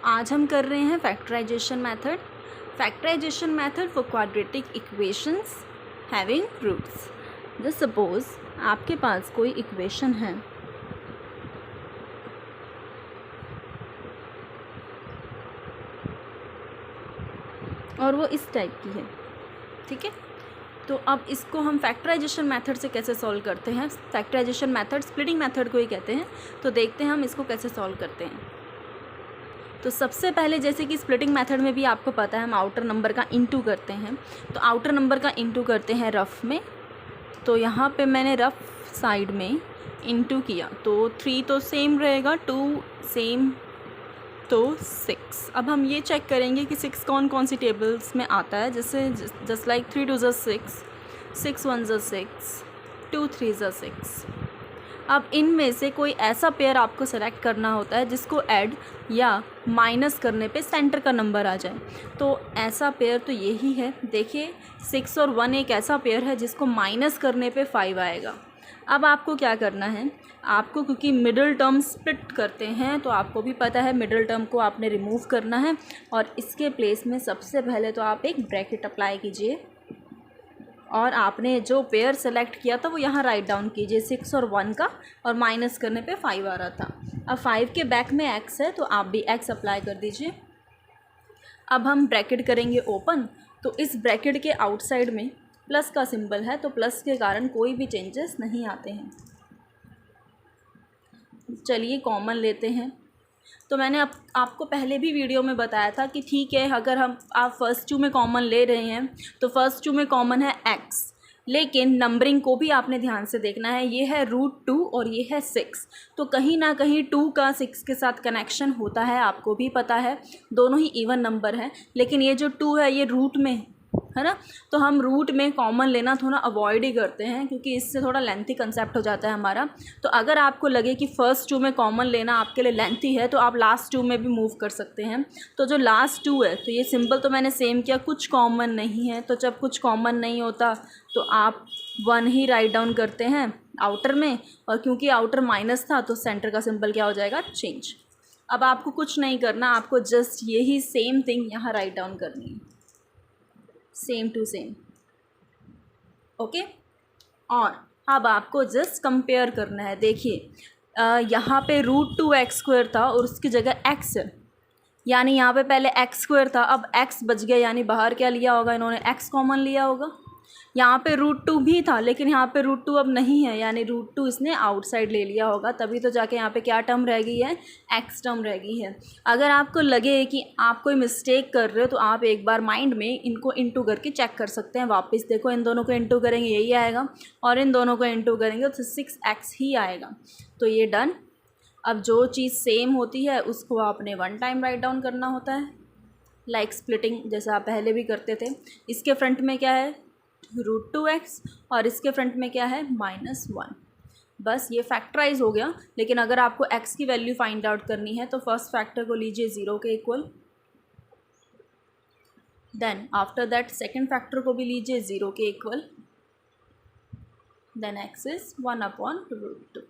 आज हम कर रहे हैं factorization method for quadratic equations having roots. Just suppose आपके पास कोई इक्वेशन है और वो इस टाइप की है, ठीक है। तो अब इसको हम फैक्टराइजेशन मेथड से कैसे सॉल्व करते हैं। फैक्टराइजेशन मेथड स्प्लिटिंग मेथड को ही कहते हैं। तो देखते हैं हम इसको कैसे सॉल्व करते हैं। तो सबसे पहले जैसे कि स्प्लिटिंग मेथड में भी आपको पता है हम आउटर नंबर का इनटू करते हैं। तो आउटर नंबर का इनटू करते हैं रफ़ में। तो यहाँ पे मैंने रफ़ साइड में इनटू किया तो 3 तो सेम रहेगा, 2 सेम, तो 6। अब हम ये चेक करेंगे कि 6 कौन कौन सी टेबल्स में आता है। जैसे जस्ट लाइक 3 2 6, 6 1 6, 2 3 6। अब इनमें से कोई ऐसा पेयर आपको सेलेक्ट करना होता है जिसको ऐड या माइनस करने पे सेंटर का नंबर आ जाए। तो ऐसा पेयर तो यही है। देखिए 6 और 1 एक ऐसा पेयर है जिसको माइनस करने पे 5 आएगा। अब आपको क्या करना है, आपको क्योंकि मिडिल टर्म स्प्लिट करते हैं तो आपको भी पता है मिडिल टर्म को आपने रिमूव करना है। और इसके प्लेस में सबसे पहले तो आप एक ब्रैकेट अप्लाई कीजिए और आपने जो पेयर सेलेक्ट किया था वो यहाँ राइट डाउन कीजिए 6 और 1 का, और माइनस करने पे 5 आ रहा था। अब 5 के बैक में x है तो आप भी x अप्लाई कर दीजिए। अब हम ब्रैकेट करेंगे ओपन। तो इस ब्रैकेट के आउटसाइड में प्लस का सिंबल है तो प्लस के कारण कोई भी चेंजेस नहीं आते हैं। चलिए कॉमन लेते हैं। तो मैंने आपको पहले भी वीडियो में बताया था कि ठीक है, अगर आप फर्स्ट टू में कॉमन ले रहे हैं तो फर्स्ट टू में कॉमन है x, लेकिन नंबरिंग को भी आपने ध्यान से देखना है। ये है √2 और ये है 6, तो कहीं ना कहीं 2 का 6 के साथ कनेक्शन होता है, आपको भी पता है। दोनों ही इवन नंबर हैं, लेकिन ये जो 2 है ये रूट में है ना। तो हम रूट में कॉमन लेना थोड़ा अवॉइड ही करते हैं क्योंकि इससे थोड़ा लेंथी कंसेप्ट हो जाता है हमारा। तो अगर आपको लगे कि फ़र्स्ट 2 में कॉमन लेना आपके लिए लेंथी है तो आप लास्ट 2 में भी मूव कर सकते हैं। तो जो लास्ट 2 है तो ये सिंबल तो मैंने सेम किया, कुछ कॉमन नहीं है। तो जब कुछ कॉमन नहीं होता तो आप 1 ही राइट डाउन करते हैं आउटर में, और क्योंकि आउटर माइनस था तो सेंटर का सिंबल क्या हो जाएगा, चेंज। अब आपको कुछ नहीं करना, आपको जस्ट यही सेम थिंग यहाँ राइट डाउन करनी है, सेम टू सेम, ओके। और अब आपको जस्ट कंपेयर करना है। देखिए यहाँ पे √2x² था और उसकी जगह x है, यानी यहाँ पे पहले x² था, अब x बच गया, यानी बाहर क्या लिया होगा इन्होंने, x कॉमन लिया होगा। यहाँ पे √2 भी था लेकिन यहाँ पे √2 अब नहीं है, यानी √2 इसने आउटसाइड ले लिया होगा, तभी तो जाके यहाँ पे क्या टर्म रह गई है, x टर्म रह गई है। अगर आपको लगे कि आप कोई मिस्टेक कर रहे हो तो आप एक बार माइंड में इनको इंटू करके चेक कर सकते हैं। वापस देखो, इन दोनों को इंटू करेंगे यही आएगा और इन दोनों को इंटू करेंगे तो 6x ही आएगा। तो ये डन। अब जो चीज़ सेम होती है उसको आपने 1 टाइम राइट डाउन करना होता है, लाइक स्प्लिटिंग जैसा आप पहले भी करते थे। इसके फ्रंट में क्या है, √2x, और इसके फ्रंट में क्या है, -1। बस ये फैक्टराइज हो गया। लेकिन अगर आपको x की वैल्यू फाइंड आउट करनी है तो फर्स्ट फैक्टर को लीजिए 0 के equal, then after that second factor को भी लीजिए 0 के इक्वल, देन x इज़ 1/√2।